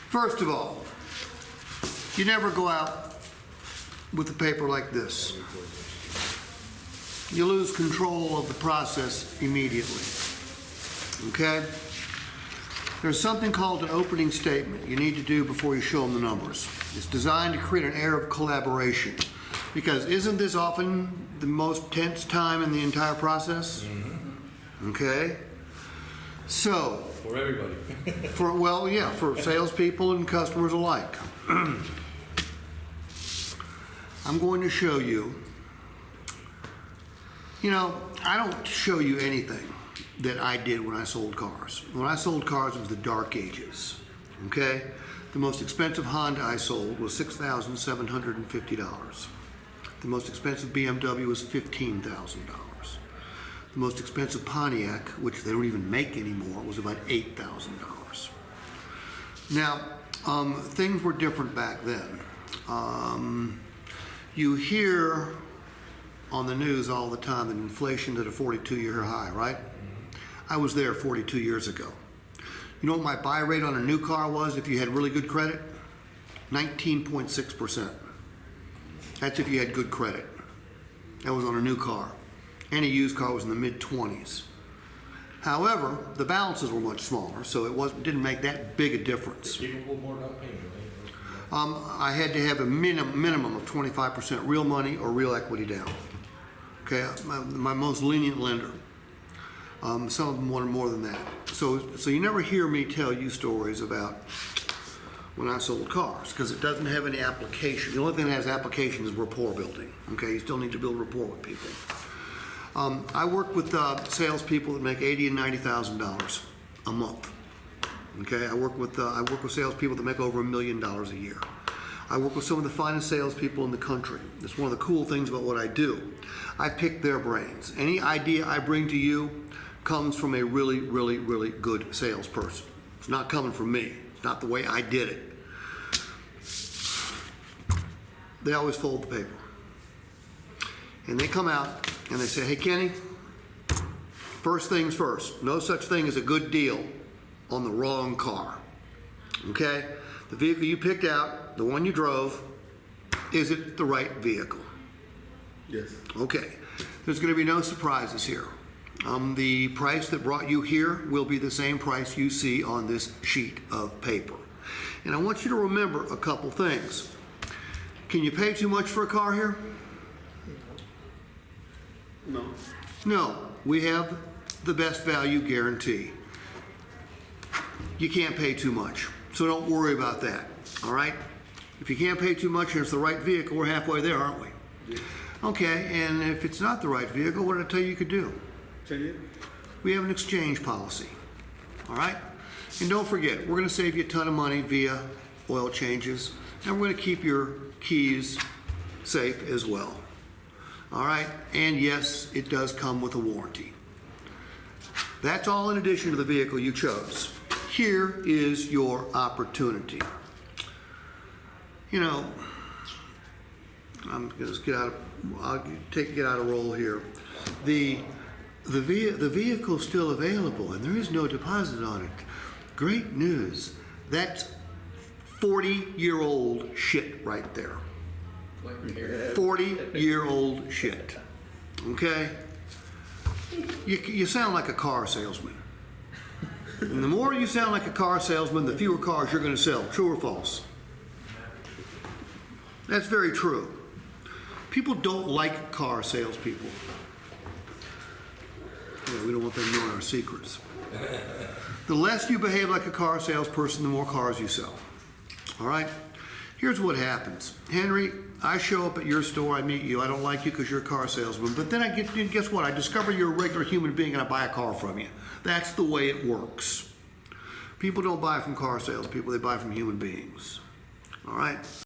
First of all, you never go out with a paper like this. You lose control of the process immediately. Okay? There's something called an opening statement you need to do before you show them the numbers. It's designed to create an air of collaboration. Because isn't this often the most tense time in the entire process? Mm-hmm. Okay? So. For everybody. For salespeople and customers alike. I'm going to show you. You know, I don't show you anything that I did when I sold cars. When I sold cars, it was the dark ages. Okay? The most expensive Honda I sold was $6,750. The most expensive BMW was $15,000. The most expensive Pontiac, which they don't even make anymore, was about $8,000. Now, things were different back then. You hear on the news all the time that inflation at a 42-year high, right? I was there 42 years ago. You know what my buy rate on a new car was if you had really good credit? 19.6%. That's if you had good credit. That was on a new car. Any used car was in the mid-20s. However, the balances were much smaller, so it didn't make that big a difference. I had to have a minimum of 25% real money or real equity down. Okay, my most lenient lender. Some of them wanted more than that. So you never hear me tell you stories about when I sold cars, because it doesn't have any application. The only thing that has application is rapport building. Okay, you still need to build rapport with people. I work with salespeople that make $80,000 and $90,000 a month. Okay, I work with salespeople that make over $1 million a year. I work with some of the finest salespeople in the country. That's one of the cool things about what I do. I pick their brains. Any idea I bring to you comes from a really, really, really good salesperson. It's not coming from me. It's not the way I did it. They always fold the paper. And they come out and they say, hey, Kenny, first things first. No such thing as a good deal on the wrong car. Okay? The vehicle you picked out, the one you drove, is it the right vehicle? Yes. Okay. There's going to be no surprises here. The price that brought you here will be the same price you see on this sheet of paper. And I want you to remember a couple things. Can you pay too much for a car here? No. No. We have the best value guarantee. You can't pay too much, so don't worry about that, all right? If you can't pay too much and it's the right vehicle, we're halfway there, aren't we? Yeah. Okay, and if it's not the right vehicle, what did I tell you could do? Change it? We have an exchange policy, all right? And don't forget, we're gonna save you a ton of money via oil changes, and we're gonna keep your keys safe as well, all right? And yes, it does come with a warranty. That's all in addition to the vehicle you chose. Here is your opportunity. You know, I'm gonna get out of roll here. The vehicle's still available and there is no deposit on it. Great news. That's 40-year-old shit right there. 40-year-old shit. Okay? You sound like a car salesman. And the more you sound like a car salesman, the fewer cars you're going to sell. True or false? That's very true. People don't like car salespeople. Yeah, we don't want them knowing our secrets. The less you behave like a car salesperson, the more cars you sell. All right? Here's what happens. Henry, I show up at your store, I meet you, I don't like you because you're a car salesman, but then guess what? I discover you're a regular human being and I buy a car from you. That's the way it works. People don't buy from car salespeople, they buy from human beings. All right?